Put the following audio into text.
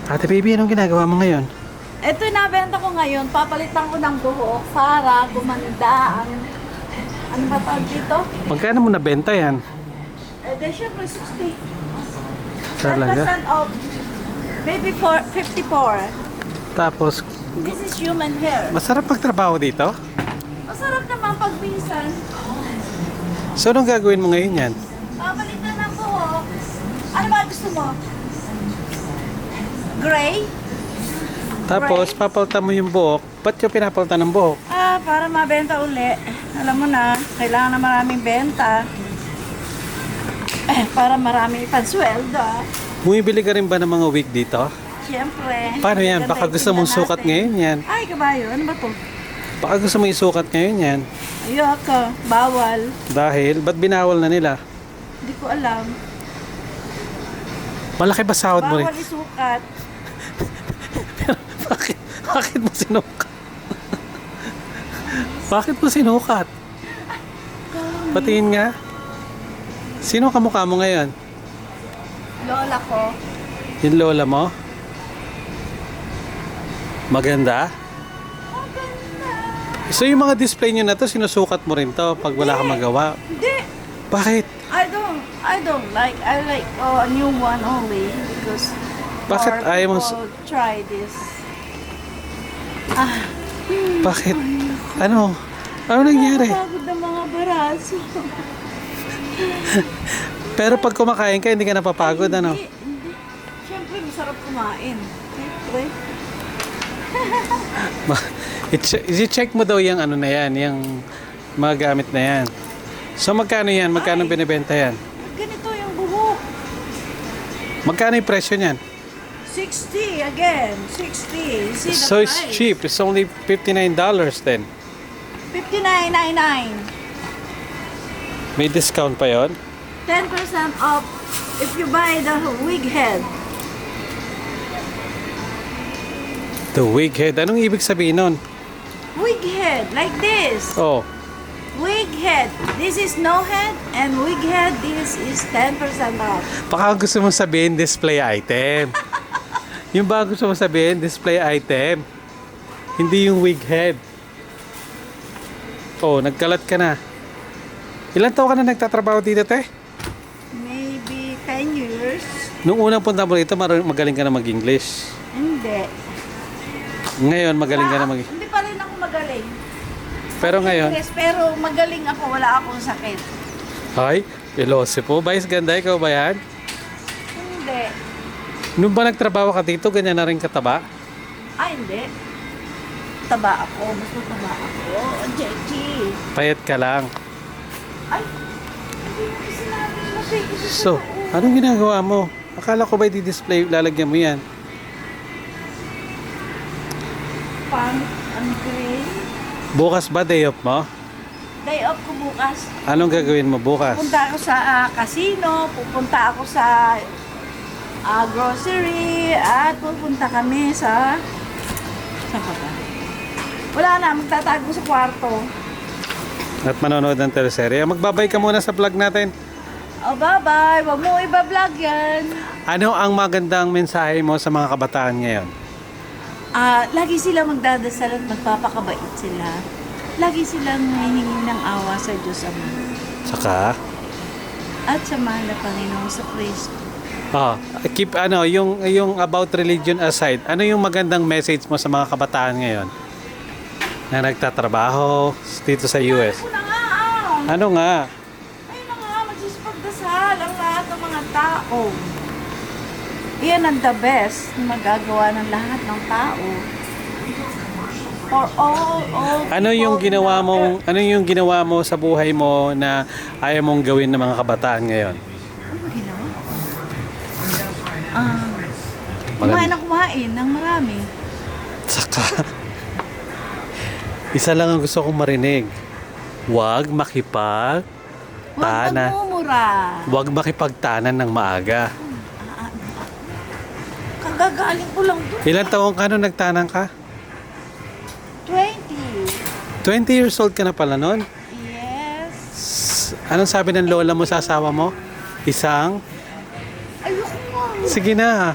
Ate Baby, anong ginagawa mo ngayon? Ito yung nabenta ko ngayon. Papalitan ko ng buhok para gumanda ang... Ano ba tawag dito? Magkano mo nabenta yan? Then syempre 60. Talaga? 10% off. Maybe 54. Tapos, This is human hair. masarap magtrabaho dito? Masarap naman pag minsan. So, anong gagawin mo ngayon yan? Papalitan ng buhok. Ano ba gusto mo? Gray? Tapos, papalta mo yung buhok. Ba't yung pinapalta ng buhok? Para mabenta uli. Alam mo na, kailangan na maraming benta. Para marami pansweldo. Bumibili ka rin ba ng mga wig dito? Siyempre. Paano yan? Ganda Baka yung gusto mong tingnan sukat natin. ngayon yan. Ay, kabayo. Ano ba to? Baka gusto mong isukat ngayon yan. Ayoko. Bawal. Dahil, ba't binawal na nila? Hindi ko alam. Malaki ba sahod mo rin? Bawal isukat. Bakit mo sinukat? Bakit mo sinukat? Patingin nga. Sino kamukha mo ngayon? Lola ko. Yung lola mo? Maganda? So yung mga display nyo na to, sinusukat mo rin to pag wala kang magawa. Hindi. Bakit? I don't like. I like a new one only because Bakit more ayaw mo people try this. Bakit? Ano? Ano nangyari? Nakakapagod ng mga baraso. Pero pag kumakain ka, hindi ka napapagod, ano? Hindi. Siyempre, masarap kumain. Siyempre. I-check mo daw yung ano na yan, yung mga gamit na yan. So magkano yan? Magkano binibenta yan? Ganito yung buhok. Magkano yung presyo niyan? 60 again. 60. See the So it's price. cheap. It's only $59 then. $59.99. May discount pa yon? 10% off if you buy the wig head. The wig head. Anong ibig sabihin nun? Wig head, like this. Oh, Wig head. This is no head, and wig head, this is 10% off. baka gusto mong sabihin display item. Yung ba gusto mong sabihin display item. Hindi yung wig head. Oh, nagkalat ka na. Ilan taon ka na nagtatrabaho dito, te? Maybe 10 years. Nung unang punta mo rito, magaling ka na mag-English. Hindi. Ngayon, magaling ka na mag Hindi pa rin ako magaling. Pero ngayon, Yes, pero magaling ako. Wala akong sakit. ay, Eloise po. Bayes ganda, ikaw ba yan? Hindi. Nung ba nagtrabaho ka dito, ganyan na rin kataba? Ay, hindi. Taba ako. Mas mataba ako. Jackie. Payat ka lang. Ay, hindi mo sinabi mo. So, anong ginagawa mo? Akala ko ba di-display, lalagyan mo yan? Pang, ang gray. Bukas ba day off mo? Day off ko bukas. Anong gagawin mo bukas? Pupunta ako sa casino, pupunta ako sa grocery, at pupunta kami sa... Saan ka ba? Wala na, magtatago sa kwarto. At manonood ng teleserye. Magbabay ka muna sa vlog natin. Oh, bye-bye. Huwag mo iba-vlog yan. Ano ang magandang mensahe mo sa mga kabataan ngayon? Lagi sila magdadasal at magpapakabait sila. Lagi silang hihingi ng awa sa Diyos Ama. Saka, At sa mahal na Panginoon sa Kristo. keep yung about religion aside, ano yung magandang message mo sa mga kabataan ngayon na nagtatrabaho dito sa US? Ano na nga, Ano nga? Ayun na nga, magsisipagdasal ang lahat ng mga tao. Iyan ang the best na magagawa ng lahat ng tao. For all Ano yung people ginawa na- mo? Ano yung ginawa mo sa buhay mo na ayaw mong gawin ng mga kabataan ngayon? Ano ba ginawa? Kumain na kumain ng marami. Saka, isa lang ang gusto kong marinig. Huwag Huwag Tana. magmumura. Huwag makipagtanan ng maaga. Kagagaling ko lang doon. Ilan taong ka nung nagtanang ka? 20. 20 years old ka na pala noon. Yes. Anong sabi ng lola mo sa asawa mo? Isang? Ayoko nga. Sige na.